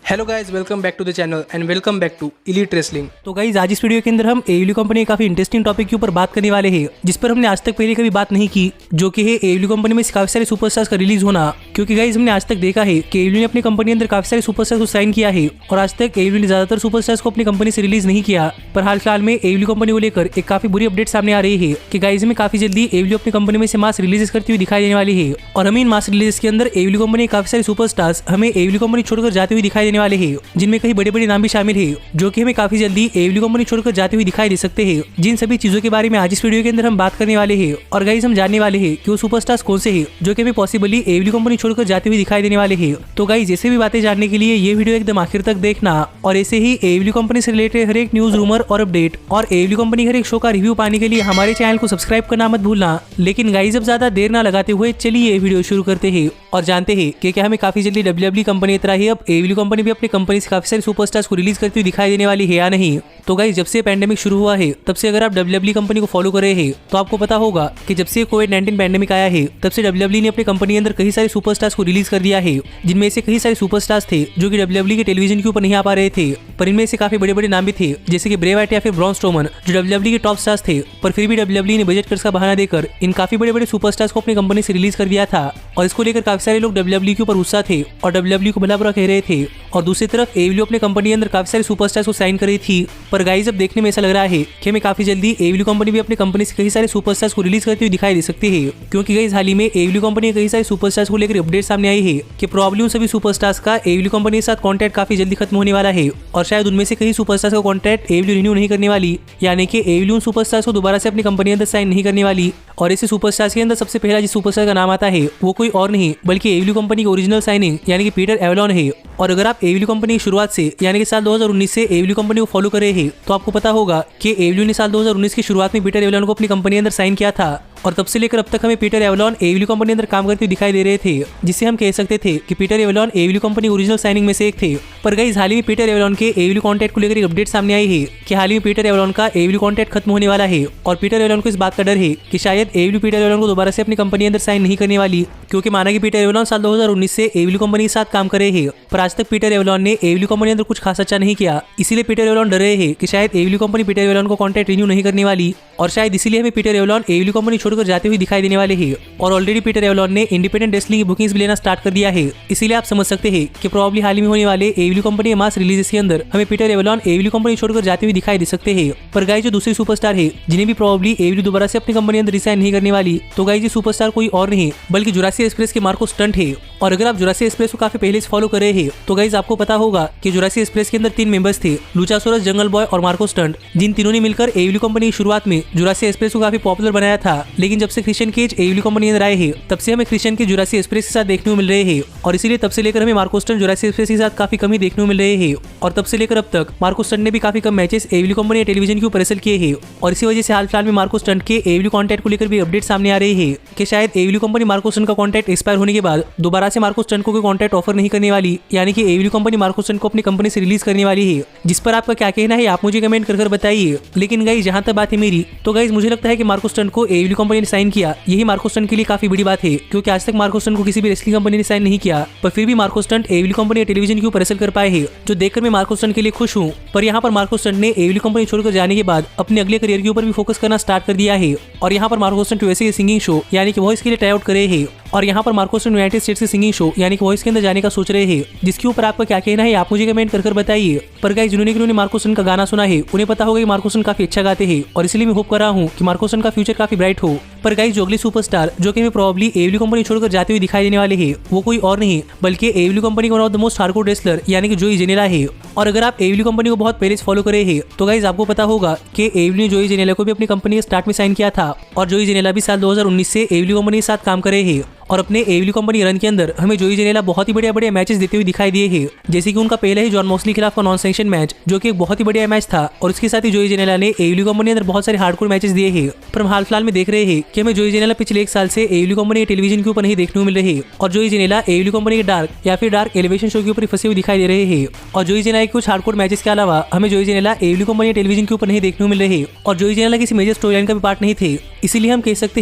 Hello guys, welcome back to the channel and welcome back to elite wrestling. तो guys आज इस video के अंदर हम एडब्ल्यू कंपनी के काफी इंटरेस्टिंग टॉपिक के ऊपर बात करने वाले हैं, जिस पर हमने आज तक पहले कभी बात नहीं की, जो कि है एडब्ल्यू कंपनी में काफी सारे सुपरस्टार्स का रिलीज होना। क्योंकि गाइज हमने आज तक देखा है कि एडब्ल्यू ने अपनी कंपनी के अंदर काफी सारे सुपरस्टार्स को साइन किया है और आज तक एडब्ल्यू ने ज्यादातर सुपरस्टार्स को अपनी कंपनी से रिलीज नहीं किया। पर हाल फिलहाल में एडब्ल्यू कंपनी को लेकर एक काफी बुरी अपडेट सामने आ रही है कि गाइज में काफी जल्दी एडब्ल्यू अपनी कंपनी में से मास रिलीज करती हुई दिखाई देने वाली है। और हमें इन मास रिलीज के अंदर एडब्ल्यू कंपनी के काफी सारे सुपरस्टार्स हमें एडब्ल्यू कंपनी छोड़कर जाते हुए दिखाई देने वाले हैं, जिनमें कई बड़े बड़े नाम भी शामिल है, जो कि हमें काफी जल्दी एडब्ल्यू कंपनी छोड़कर जाते हुए दिखाई दे सकते हैं। जिन सभी चीजों के बारे में आज इस वीडियो के अंदर हम बात करने वाले हैं और गाइस हम जानने वाले हैं कि वो सुपरस्टार्स कौन से हैं जो कि हमें पॉसिबली एडब्ल्यू कंपनी छोड़कर जाते हुए दिखाई देने वाले हैं। तो गाइस ऐसे भी बातें जानने के लिए ये वीडियो एकदम आखिर तक देखना और ऐसे ही एडब्ल्यू कंपनी से रिलेटेड हर एक न्यूज, रूमर और अपडेट और एडब्ल्यू कंपनी हर एक शो का रिव्यू पाने के लिए हमारे चैनल को सब्सक्राइब करना मत भूलना। लेकिन गाइस अब ज्यादा देर ना लगाते हुए चलिए ये वीडियो शुरू करते हैं और जानते हैं कि क्या हमें काफी जल्दी डब्ल्यूडब्ल्यूई कंपनी की तरह ही अब एडब्ल्यू कंपनी भी अपनी कंपनी से काफी सारे सुपरस्टार्स को रिलीज करती हुई दिखाई देने वाली है या नहीं। तो गाइस जब से पैंडेमिक शुरू हुआ है तब से अगर आप डब्ल्यूडब्ल्यूई कंपनी को फॉलो कर रहे हैं तो आपको पता होगा कि जब से कोविड-19 पैंडेमिक आया है तब से डब्ल्यूडब्ल्यूई ने अपनी कंपनी के अंदर कई सारे सुपरस्टार्स को रिलीज कर दिया है, जिनमें से कई सारे सुपरस्टार्स थे जो कि डब्ल्यूडब्ल्यूई के टेलीविजन के ऊपर नहीं आ पा रहे थे। पर इनमें से काफी बड़े बड़े नाम भी थे, जैसे कि ब्रे वाइट या फिर ब्रॉन स्ट्रोमन, जो डब्ल्यूडब्ल्यूई के टॉप स्टार्स थे। पर फिर भी डब्ल्यूडब्ल्यूई ने बजट कट्स का बहाना देकर इन काफी बड़े बड़े सुपरस्टार्स को अपनी कंपनी से रिलीज कर दिया था और इसको लेकर काफी सारे लोग डब्ल्यूडब्ल्यूई के ऊपर गुस्सा थे और डब्ल्यूडब्ल्यूई को भला बुरा कह रहे थे। और दूसरी तरफ एडब्ल्यू अपने कंपनी के अंदर काफी सारे सुपरस्टार्स को साइन कर रही थी। पर गाइस अब देखने में ऐसा लग रहा है कि हमें काफी जल्दी एडब्ल्यू कंपनी भी अपनी कंपनी से कई सारे सुपरस्टार्स को रिलीज करती हुई दिखाई दे सकती है। क्योंकि गाइस हाल ही में एडब्ल्यू कंपनी के कई सारे सुपरस्टार्स को लेकर अपडेट सामने आई है कि प्रॉब्लम उन सभी सुपरस्टार्स का एडब्ल्यू कंपनी के साथ कॉन्ट्रैक्ट काफी जल्दी खत्म होने वाला है और शायद उनमें से कई सुपरस्टार्स का कॉन्ट्रैक्ट एडब्ल्यू रिन्यू नहीं करने वाली, यानी कि एडब्ल्यू उन सुपरस्टार्स को दोबारा से अपनी कंपनी के अंदर साइन नहीं करने वाली। और ऐसे सुपरस्टार्स के अंदर सबसे पहला जिस सुपरस्टार का नाम आता है वो कोई और नहीं बल्कि एडब्ल्यू कंपनी की ओरिजिनल साइनिंग यानी कि पीटर एवलॉन है। और अगर आप एडब्ल्यू कंपनी की शुरुआत से यानी कि साल 2019 से एडब्ल्यू कंपनी को फॉलो कर रहे हैं तो आपको पता होगा कि एडब्ल्यू ने साल 2019 की शुरुआत में पीटर एवलॉन को अपनी कंपनी के अंदर साइन किया था और तब से लेकर अब तक हमें पीटर एवलॉन एडब्ल्यू कंपनी के अंदर काम करते हुए दिखाई दे रहे थे, जिससे हम कह सकते थे कि Peter Avalon AW company original signing में से एक थे। पर गाइस हाल ही में पीटर एवलॉन के एडब्ल्यू कॉन्ट्रैक्ट को लेकर एक अपडेट सामने आई है कि हाल ही में पीटर एवलॉन का एडब्ल्यू कॉन्ट्रैक्ट खत्म होने वाला है और पीटर एवलॉन को इस बात का डर है कि शायद एडब्ल्यू पीटर एवलॉन को दोबारा से अपनी कंपनी के अंदर साइन नहीं करने वाली, क्योंकि माना कि पीटर एवलॉन साल 2019 से एडब्ल्यू कंपनी के साथ काम कर रहे हैं पर आज तक पीटर एवलॉन ने एडब्ल्यू कंपनी के अंदर कुछ खास अच्छा नहीं किया। इसीलिए पीटर एवलॉन डर रहे हैं कि शायद एडब्ल्यू कंपनी पीटर एवलॉन को कॉन्ट्रैक्ट रिन्यू नहीं करने वाली और शायद इसीलिए हमें पीटर एवलॉन एडब्ल्यू कंपनी छोड़कर जाते हुए दिखाई देने वाले हैं। और ऑलरेडी पीटर एवलॉन ने इंडिपेंडेंट रेसलिंग की बुकिंग्स भी लेना स्टार्ट कर दिया है, इसीलिए आप समझ सकते हैं कि प्रॉब्ली हाल ही में होने वाले एडब्ल्यू कंपनी के मास रिलीजेस के अंदर हमें पीटर एवलॉन एडब्ल्यू कंपनी छोड़कर जाते हुए दिखाई दे सकते हैं। पर गाइस जो दूसरे सुपरस्टार है जिन्हें भी प्रॉब्ली एडब्ल्यू दोबारा से अपनी कंपनी अंदर रिसाइन नहीं करने वाली, तो गाइस ये सुपरस्टार कोई और नहीं बल्कि जुरासिक एक्सप्रेस के मार्को स्टंट है। और अगर आप जुरासिक एक्सप्रेस को काफी पहले से फॉलो कर रहे हैं तो गाइस आपको पता होगा कि जुरासिक एक्सप्रेस के अंदर 3 मेंबर्स थे, लुचासोरस, जंगल बॉय और मार्को स्टंट, जिन तीनों ने मिलकर एडब्ल्यू कंपनी की शुरुआत में जुरासिक एक्सप्रेस को काफी पॉपुलर बनाया था। लेकिन जब से क्रिश्चियन केज एडब्ल्यू कंपनी अंदर आए हैं तब से हमें क्रिश्चियन के जुरासिक एक्सप्रेस के साथ देखने को मिल रहे हैं और इसीलिए तब से लेकर हमें मार्को स्टंट जुरासिक एक्सप्रेस के साथ काफी कम ही देखने को मिल रहे हैं। और तब से लेकर अब तक मार्को स्टंट ने भी काफी कम मैचेस एडब्ल्यू कंपनी टेलीविजन के ऊपर रेसल किए हैं और इसी वजह से हाल फिलहाल में मार्को स्टंट के एडब्ल्यू कॉन्ट्रैक्ट को लेकर भी अपडेट सामने आ रही है कि शायद एडब्ल्यू कंपनी मार्को स्टंट का कॉन्ट्रैक्ट एक्सपायर होने के बाद दोबारा से मार्को स्टंट को कोई कॉन्ट्रैक्ट ऑफर नहीं करने वाली, यानी कि एडब्ल्यू कंपनी मार्को स्टंट को अपनी कंपनी से रिलीज करने वाली है। जिस पर आपका क्या कहना है आप मुझे कमेंट कर बताइए। लेकिन गाइस जहां तक बात है मेरी, तो गाइस मुझे लगता है कि मार्को स्टंट को एडब्ल्यू कंपनी ने साइन किया, यही मार्को स्टंट के लिए काफी बड़ी बात है, क्योंकि आज तक मार्को स्टंट को किसी भी रेसलिंग कंपनी ने साइन नहीं किया। पर फिर भी मार्को स्टंट एडब्ल्यू कंपनी टेलीविजन के ऊपर रेसल कर पाए हैं, जो देखकर मैं मार्को स्टंट के लिए खुश हूँ। पर यहाँ पर मार्को स्टंट ने एडब्ल्यू कंपनी छोड़कर जाने के बाद अपने अगले करियर के ऊपर भी फोकस करना स्टार्ट कर दिया है और यहाँ पर Marco stunt USA singing show यानी कि वॉइस के लिए ट्राई आउट कर रहे हैं और यहाँ पर मार्को स्टंट यूनाइटेड स्टेट्स के सिंगिंग शो यानी कि वॉइस के अंदर जाने का सोच रहे हैं, जिसके ऊपर आपका क्या कहना है आप मुझे कमेंट कर बताइए। पर गाइस जिन्होंने मार्को स्टंट का गाना सुना है उन्हें पता होगा कि मार्को स्टंट काफी अच्छा गाते हैं और इसलिए मैं होप कर रहा हूँ कि मार्को स्टंट का फ्यूचर काफी ब्राइट हो। पर गाइस जो अगले सुपरस्टार जो कि हमें प्रॉब्ली एडब्ल्यू कंपनी छोड़कर जाते हुए दिखाई देने वाले हैं वो कोई और नहीं बल्कि एडब्ल्यू कंपनी का one of the most hardcore wrestler यानी कि जोई जेनेला है। और अगर आप एडब्ल्यू कंपनी को बहुत पहले से फॉलो कर रहे हैं तो गाइस आपको पता होगा कि एडब्ल्यू ने जोई जेनेला को भी अपनी कंपनी के स्टार्ट में साइन किया था और जोई जेनेला भी साल 2019 से एडब्ल्यू कंपनी के साथ काम कर रहे हैं और अपने एडब्ल्यू कंपनी रन के अंदर हमें जोई जेनेला बहुत ही बढ़िया मैचेस देते हुए दिखाई दिए हैं, जैसे कि उनका पहले ही जॉन मॉक्सली खिलाफ का नॉन सैंक्शन मैच जो कि एक बहुत ही बढ़िया मैच था और उसके साथ ही जोई जेनेला ने एडब्ल्यू कंपनी अंदर बहुत सारे हार्डकोर मैचेस दिए हैं। पर हम हाल फिलहाल में देख रहे हैं कि हमें जोई जेनेला पिछले 1 साल से एडब्ल्यू कंपनी के टेलीविजन के ऊपर नहीं देखने को मिल रहे हैं और जोई जेनेला एडब्ल्यू कंपनी के डार्क या फिर डार्क एलिवेशन शो के ऊपर फंसे हुए दिखाई दे रहे हैं। और जोई जेनेला कुछ हार्डकोर मैचेस के अलावा हमें जोई जेनेला एडब्ल्यू कंपनी टेलीविजन के ऊपर नहीं देखने को मिल रहे और जोई जेनेला किसी मेजर स्टोरी लाइन का भी पार्ट नहीं थे। इसीलिए हम कह सकते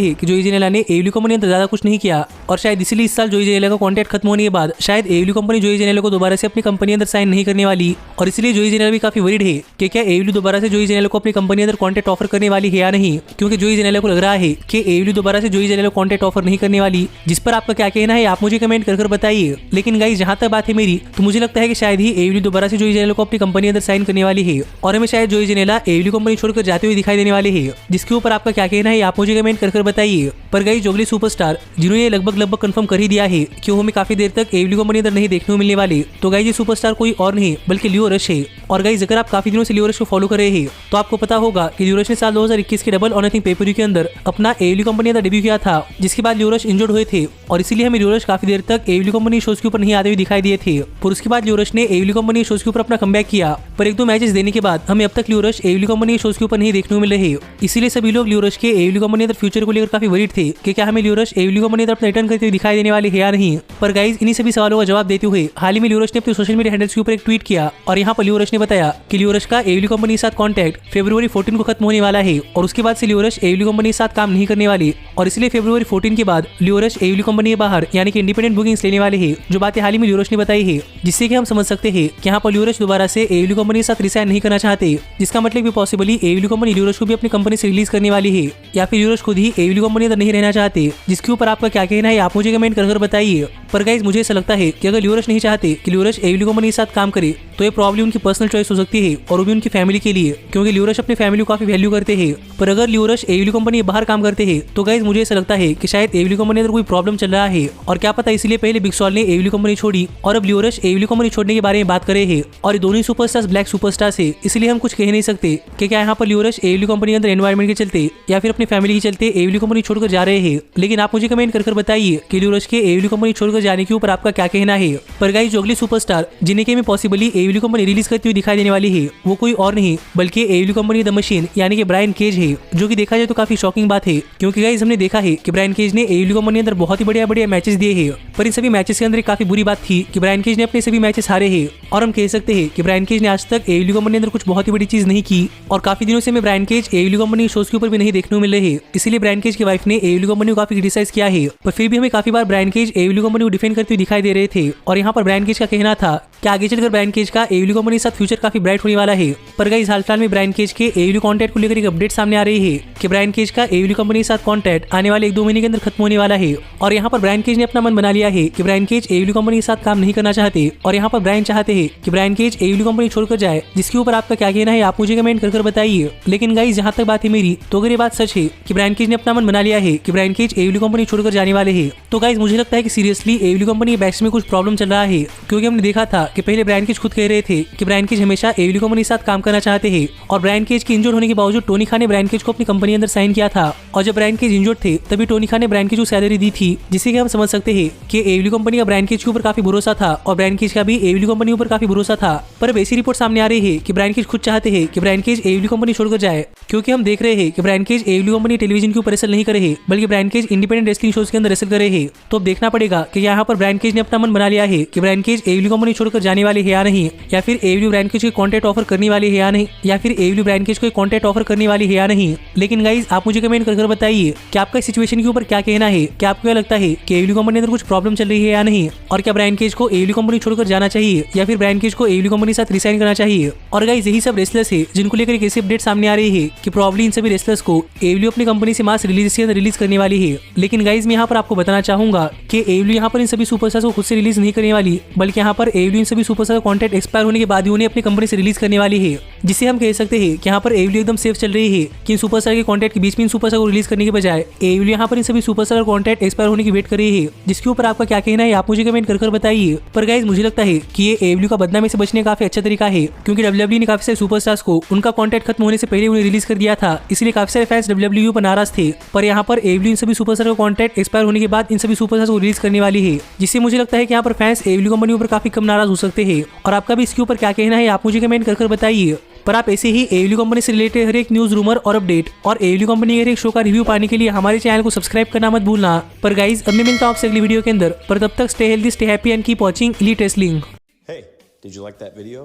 हैं कि जोई जेनेला ने एडब्ल्यू कंपनी अंदर ज्यादा कुछ नहीं किया और शायद इसीलिए इस साल जोई जेनेला का कॉन्ट्रैक्ट खत्म होने के बाद शायद एडब्ल्यू कंपनी जोई जेनेला को दोबारा से अपनी कंपनी अंदर साइन नहीं करने वाली और इसलिए जोई जेनेला भी काफी वरीड है कि क्या एडब्ल्यू दोबारा से जोई जेनेला को अपनी कंपनी अंदर कॉन्ट्रैक्ट ऑफर करने वाली है या नहीं, क्योंकि जोई जेनेला को लग रहा है कि एडब्ल्यू दोबारा से जोई जेनेला को कॉन्ट्रैक्ट ऑफर नहीं करने वाली। जिस पर आपका क्या कहना है आप मुझे कमेंट कर बताइए। लेकिन गाइस जहां तक बात है मेरी तो मुझे लगता है कि शायद ही एडब्ल्यू दोबारा से जोई जेनेला को अपनी कंपनी अंदर साइन करने वाली है और हमें शायद जोई जेनेला एडब्ल्यू कंपनी छोड़कर जाते हुए दिखाई देने वाले है। जिसके ऊपर आपका क्या कहना है आप मुझे कमेंट कर बताइए। पर गाइस जो अगले सुपरस्टार जिन्होंने ये लगभग कंफर्म कर ही दिया है कि वो हमें काफी देर तक एडब्ल्यू कंपनी अंदर नहीं देखने को मिलने वाले, तो गाइस ये सुपरस्टार कोई और नहीं बल्कि लियो रश है। और गाइस अगर आप काफी दिनों से लियो रश को फॉलो कर रहे हैं तो आपको पता होगा कि लियो रश ने साल 2021 के डबल और नथिंग पेपर के अंदर अपना एडब्ल्यू कंपनी अंदर डेब्यू किया था, जिसके बाद लियो रश इंजर्ड हुए थे और इसीलिए हमें लियो रश काफी देर तक एडब्ल्यू कंपनी शोज के ऊपर नहीं आते हुए दिखाई दिए थे। पर उसके बाद लियो रश ने एडब्ल्यू कंपनी शोज के ऊपर अपना कमबैक किया, पर 1-2 मैचेस देने के बाद हमें अब तक लियो रश एडब्ल्यू कंपनी शोज के ऊपर नहीं देखने को मिल रहे। इसीलिए सभी लोग लियो रश के एडब्ल्यू कंपनी अंदर फ्यूचर को लेकर काफी वरीड थे कि क्या हमें लियो रश एडब्ल्यू कंपनी अंदर अपना रिटर्न करते हुए दिखाई देने वाले है या नहीं। पर गाइस इन्हीं सभी सवालों का जवाब देते हुए हाल ही में लियो रश ने अपने सोशल मीडिया हैंडल्स के ऊपर एक ट्वीट किया और यहाँ पर लियो रश ने बताया कि लियो रश का एडब्ल्यू कंपनी के साथ कॉन्ट्रैक्ट फरवरी 14 को खत्म होने वाला है और उसके बाद से लियो रश एडब्ल्यू कंपनी के साथ काम नहीं करने वाली और इसलिए फरवरी 14 के बाद लियो रश एडब्ल्यू कंपनी के बाहर यानी कि इंडिपेंडेंट बुकिंग्स लेने वाले हैं, जो बातें हाल ही में लियो रश ने बताई है, जिससे कि हम समझ सकते हैं कि यहाँ पर लियो रश दोबारा से एडब्ल्यू कंपनी के साथ रिसाइन नहीं करना चाहते, जिसका मतलब भी पॉसिबली एडब्ल्यू कंपनी लियो रश को भी अपनी कंपनी से रिलीज करने वाली है या फिर लियो रश खुद ही एडब्ल्यू कंपनी अंदर नहीं रहना चाहते। जिसके ऊपर आपका क्या कहना है आप मुझे कमेंट कर बताइए। पर गाइस मुझे ऐसा लगता है कि अगर लियो रश नहीं चाहते कि लियो रश एडब्ल्यू कंपनी के साथ काम करे तो ये प्रॉब्लम उनकी पर्सनल चॉइस हो सकती है और वो भी उनकी फैमिली के लिए, क्योंकि लियो रश अपनी फैमिली को काफी वैल्यू करते हैं। पर अगर लियो रश एडब्ल्यू कंपनी बाहर काम करते हैं तो गाइस मुझे ऐसा लगता है कि शायद एडब्ल्यू कंपनी अंदर कोई प्रॉब्लम चल रहा है और क्या पता इसलिए पहले बिग सॉल ने एडब्ल्यू कंपनी छोड़ी और अब लियो रश एडब्ल्यू कंपनी छोड़ने के बारे में बात कर रहे हैं और ये दोनों सुपरस्टार्स ब्लैक सुपरस्टार्स है, इसलिए हम कुछ कह नहीं सकते कि क्या यहाँ पर लियो रश एडब्ल्यू कंपनी अंदर एनवायरमेंट के चलते या फिर अपनी फैमिली के चलते एडब्ल्यू कंपनी छोड़कर जा रहे हैं। लेकिन आप मुझे कमेंट कर बताइए कि लियो रश के एडब्ल्यू कंपनी छोड़कर जाने के ऊपर आपका क्या कहना है। पर गाइस जो अगले सुपरस्टार जिन्हें के में पॉसिबली एडब्ल्यू कंपनी रिलीज करती हुई दिखाई देने वाली है वो कोई और नहीं बल्कि एडब्ल्यू कंपनी द मशीन यानी कि ब्रायन केज है, जो कि देखा जाए तो काफी शॉकिंग बात है, क्योंकि गाइस हमने देखा है कि ब्रायन केज ने एडब्ल्यू कंपनी अंदर बहुत ही बढ़िया मैचेस दिए हैं, पर इन सभी मैचेस के अंदर काफी बुरी बात थी कि ब्रायन केज ने अपने सभी मैचेस हारे हैं और हम कह सकते हैं कि ब्रायन केज ने आज तक एडब्ल्यू कंपनी अंदर कुछ बहुत ही बड़ी चीज नहीं की और काफी दिनों से हमें Brian Cage AEW company shows के ऊपर भी नहीं देखने को मिल रहे हैं। इसीलिए ब्रायन केज की वाइफ ने एडब्ल्यू कंपनी को काफी क्रिटिसाइज किया है, पर फिर भी हमें काफी बार ब्रायन केज एडब्ल्यू कंपनी को डिफेंड करते हुए दिखाई दे रहे थे और यहाँ पर ब्रायन केज का कहना था कि आगे चलकर ब्रायन केज का एडब्ल्यू कंपनी के साथ फ्यूचर काफी ब्राइट होने वाला है। पर गाइस हाल फिलहाल में ब्रायन केज के एडब्ल्यू कॉन्ट्रैक्ट को लेकर एक अपडेट सामने आ रही है कि ब्रायन केज का एडब्ल्यू कंपनी के साथ कॉन्ट्रैक्ट आने वाले 1-2 महीने के अंदर खत्म होने वाला है और यहाँ पर ब्रायन केज ने अपना मन बना लिया है कि ब्रायन केज एडब्ल्यू कंपनी के साथ काम नहीं करना चाहते और यहाँ पर ब्रायन चाहते हैं कि ब्रायन केज एडब्ल्यू कंपनी छोड़कर जाए। जिसके ऊपर आपका क्या कहना है आप मुझे कमेंट कर बताइए। लेकिन गाइस जहाँ तक बात है मेरी तो अगर ये बात सच है कि ब्रायन केज ने अपना मन बना लिया है कि ब्रायन केज एडब्ल्यू कंपनी छोड़कर जाने वाले हैं, तो गाइस मुझे लगता है कि सीरियसली एडब्ल्यू कंपनी के बैक्स में कुछ प्रॉब्लम चल रहा है, क्योंकि हमने देखा था कि पहले ब्रायन केज खुद कह रहे थे कि ब्रायन केज हमेशा एडब्ल्यू कंपनी के साथ काम करना चाहते हैं और ब्रायन केज के इंजर्ड होने के बावजूद टोनी खान ने ब्रायन केज को अपनी कंपनी अंदर साइन किया था और जब ब्रायन केज इंजर्ड थे तभी टोनी खान ने ब्रायन केज को सैलरी दी थी, जिससे कि हम समझ सकते हैं कि एडब्ल्यू कंपनी का ब्रायन केज के ऊपर काफी भरोसा था और ब्रायन केज का भी एडब्ल्यू कंपनी ऊपर काफी भरोसा था। पर अब ऐसी रिपोर्ट सामने आ रही है कि ब्रायन केज खुद चाहते हैं कि ब्रायन केज एडब्ल्यू कंपनी छोड़कर जाए, क्योंकि हम देख रहे हैं कि Brian Cage AEW company television के ऊपर रेसल नहीं करे है बल्कि Brian Cage independent wrestling shows के अंदर रेसल करे है। तो अब देखना पड़ेगा कि यहाँ पर ब्रायन केज ने अपना मन बना लिया है कि ब्रायन केज एडब्ल्यू कंपनी छोड़कर जाने वाले है या नहीं, या फिर एडब्ल्यू ब्रायन केज को कॉन्ट्रैक्ट ऑफर करने वाली है या नहीं, या फिर एडब्ल्यू ब्रायन केज को कॉन्ट्रैक्ट ऑफर करने वाली है या नहीं। लेकिन गाइस आप मुझे कमेंट कर बताइए कि आपका इस सिचुएशन के ऊपर क्या कहना है, क्या आपको क्या लगता है कि एडब्ल्यू कंपनी अंदर कुछ प्रॉब्लम चल रही है या नहीं, और क्या ब्रायन केज को एडब्ल्यू कंपनी छोड़कर जाना चाहिए या फिर ब्रायन केज को एडब्ल्यू कंपनी के साथ रिसाइन करना चाहिए। और गाइस यही सब रेसलर्स है जिनको लेकर एक ऐसी अपडेट सामने आ रही है कि प्रॉब्ली इन सभी रेसलर्स को एडब्ल्यू अपनी कंपनी से मास रिलीज के अंदर रिलीज करने वाली है। लेकिन गाइस मैं यहाँ पर आपको बताना चाहूंगा कि एडब्ल्यू यहाँ पर इन सभी सुपरस्टार्स को खुद से रिलीज नहीं करने वाली, बल्कि यहाँ पर एडब्ल्यू इन सभी सुपरस्टार का कॉन्ट्रैक्ट एक्सपायर होने के बाद ही उन्हें अपनी कंपनी से रिलीज करने वाली है, जिससे हम कह सकते हैं कि यहाँ पर एडब्ल्यू एकदम सेफ चल रही है कि इन सुपरस्टार के कॉन्ट्रैक्ट के बीच में इन सुपरस्टार को रिलीज करने के बजाय एडब्ल्यू यहाँ पर इन सभी सुपरस्टार का कॉन्ट्रैक्ट एक्सपायर होने की वेट कर रही है। जिसके ऊपर आपका क्या कहना है आप मुझे कमेंट कर बताइए। पर गाइस मुझे लगता है कि ये एडब्ल्यू का बदनामी से बचने का काफी अच्छा तरीका है, क्योंकि डब्ल्यूडब्ल्यूई ने काफी सारे सुपरस्टार्स को उनका कॉन्ट्रैक्ट खत्म होने से पहले उन्हें रिलीज कर दिया था, इसलिए काफी सारे फैंस डब्ल्यूडब्ल्यूई पर नाराज थे। पर यहाँ पर एडब्ल्यू इन सभी सुपरस्टार का कॉन्ट्रैक्ट एक्सपायर होने के बाद इन सभी सुपरस्टार्स को रिलीज करने वाली है, जिससे मुझे लगता है कि यहाँ पर फैंस एडब्ल्यू कंपनी ऊपर काफी कम नाराज हो सकते हैं। और आपका भी इसके ऊपर क्या कहना है आप मुझे कमेंट कर बताइए। पर आप ऐसे ही एडब्ल्यू कंपनी से रिलेटेड हर एक न्यूज, रूमर और अपडेट और एडब्ल्यू कंपनी के हर एक शो का रिव्यू पाने के लिए हमारे चैनल को सब्सक्राइब करना मत भूलना। पर गाइज अब मैं मिलता हूँ आपसे अगली वीडियो के अंदर, पर तब तक stay healthy, stay happy and keep watching elite wrestling. Hey, did you like that video?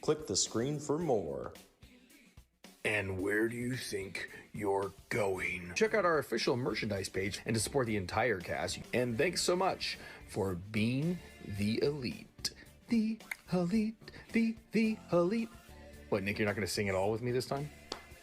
Click the screen for more. And where do you think you're going? Check out our official merchandise page and to support the entire cast. And thanks so much for being the elite. The elite, the elite. What, Nick, you're not going to sing it all with me this time?